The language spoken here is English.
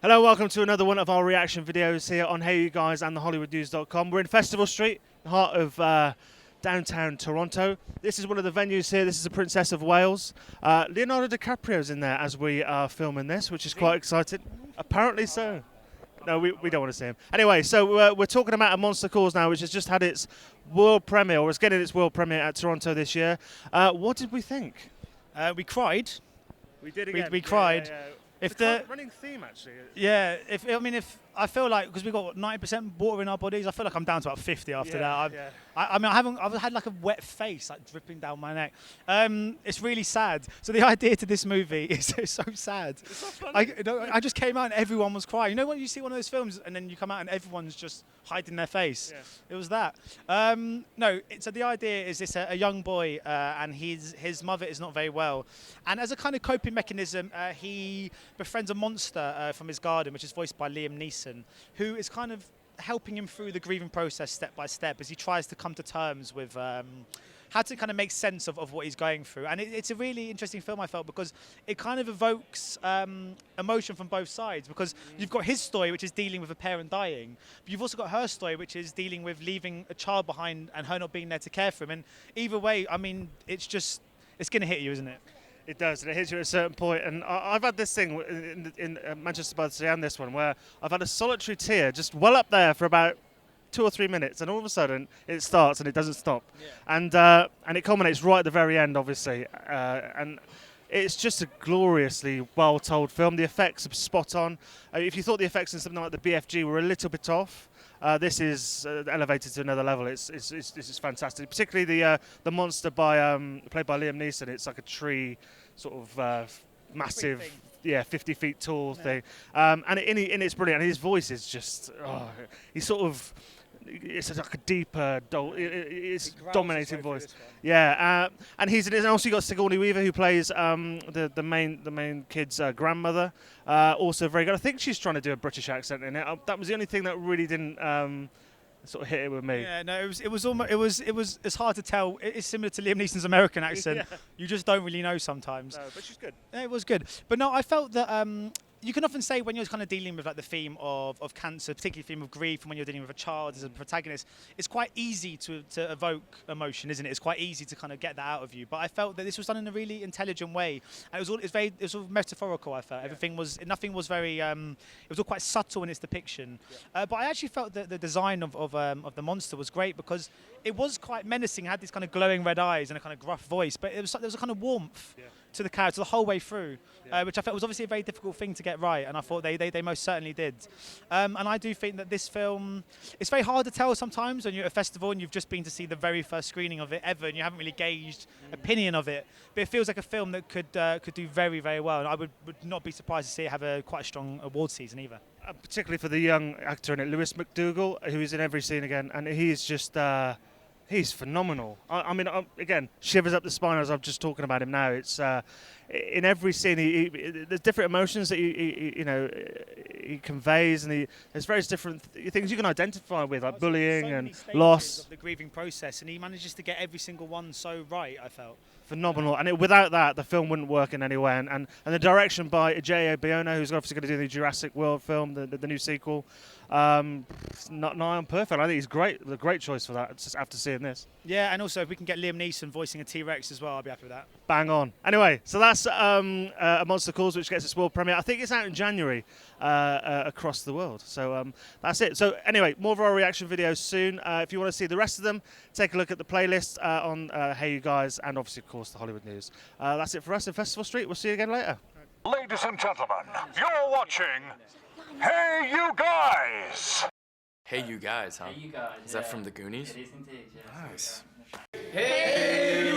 Hello, welcome to another one of our reaction videos here on HeyUGuys and the HollywoodNews.com. We're in Festival Street, the heart of downtown Toronto. This is one of the venues here. This is the Princess of Wales. Leonardo DiCaprio's in there as we are filming this, which is quite exciting. Apparently so. No, we don't want to see him. Anyway, so we're talking about A Monster Calls now, which has just had its world premiere, or is getting its world premiere at Toronto this year. What did we think? We cried. We did again. We cried. Yeah. If the running theme actually. Yeah, if I feel like because we got 90% water in our bodies, I feel like I'm down to about 50 after that. I've had like a wet face like dripping down my neck. It's really sad. So the idea to this movie is so sad. It's not funny. I just came out and everyone was crying. You know when you see one of those films and then you come out and everyone's just hiding their face? Yeah. It was that. So the idea is this: a young boy and his mother is not very well, and as a kind of coping mechanism, he befriends a monster from his garden, which is voiced by Liam Neeson, who is kind of helping him through the grieving process step by step as he tries to come to terms with how to kind of make sense of what he's going through. And it's a really interesting film, I felt, because it kind of evokes emotion from both sides, because you've got his story, which is dealing with a parent dying, but you've also got her story, which is dealing with leaving a child behind and her not being there to care for him. And either way, I mean, it's going to hit you, isn't it? It does, and it hits you at a certain point. And I've had this thing in Manchester by the Sea and this one, where I've had a solitary tear just well up there for about 2 or 3 minutes, and all of a sudden it starts and it doesn't stop. Yeah. And it culminates right at the very end, obviously. And it's just a gloriously well-told film. The effects are spot on. If you thought the effects in something like the BFG were a little bit off, this is elevated to another level. This is fantastic. Particularly the monster played by Liam Neeson. It's like a tree, sort of massive, 50 feet tall thing. And it's brilliant. And his voice is just, he's sort of. It's like a deeper, it's dominating voice. Yeah, and also you got Sigourney Weaver, who plays the main kid's grandmother. Also very good. I think she's trying to do a British accent in it. That was the only thing that really didn't sort of hit it with me. Yeah, no, it's hard to tell. It's similar to Liam Neeson's American accent. Yeah. You just don't really know sometimes. No, but she's good. Yeah, it was good. But no, I felt that. You can often say when you're kind of dealing with like the theme of cancer, particularly the theme of grief, and when you're dealing with a child as a protagonist, it's quite easy to evoke emotion, isn't it? It's quite easy to kind of get that out of you. But I felt that this was done in a really intelligent way, and it was all metaphorical. I felt nothing was very. It was all quite subtle in its depiction. Yeah. But I actually felt that the design of the monster was great, because it was quite menacing. It had these kind of glowing red eyes and a kind of gruff voice, but there was a kind of warmth. Yeah. To the character the whole way through, which I felt was obviously a very difficult thing to get right, and I thought they most certainly did. And I do think that this film, it's very hard to tell sometimes when you're at a festival and you've just been to see the very first screening of it ever, and you haven't really gauged opinion of it. But it feels like a film that could do very, very well, and I would not be surprised to see it have quite a strong award season either. Particularly for the young actor in it, Lewis McDougall, who is in every scene again, and he's just. He's phenomenal. I mean, again, shivers up the spine as I'm just talking about him now. It's in every scene, there's different emotions that he conveys, and there's various different things you can identify with, like bullying and loss. Of the grieving process, and he manages to get every single one so right. I felt phenomenal, and without that, the film wouldn't work in any way. And the direction by J.A. Biono, who's obviously going to do the Jurassic World film, the new sequel. Not nigh on perfect. I think he's great. A great choice for that. Just after seeing this. Yeah, and also if we can get Liam Neeson voicing a T-Rex as well, I'll be happy with that. Bang on. Anyway, so that's A Monster Calls, which gets its world premiere. I think it's out in January across the world. So that's it. So anyway, more of our reaction videos soon. If you want to see the rest of them, take a look at the playlist on Hey You Guys, and obviously, of course, the Hollywood News. That's it for us in Festival Street. We'll see you again later. Ladies and gentlemen, you're watching Hey You Guys! Hey You Guys, huh? Hey You Guys. Is that from the Goonies? It is indeed, yes. Nice. Hey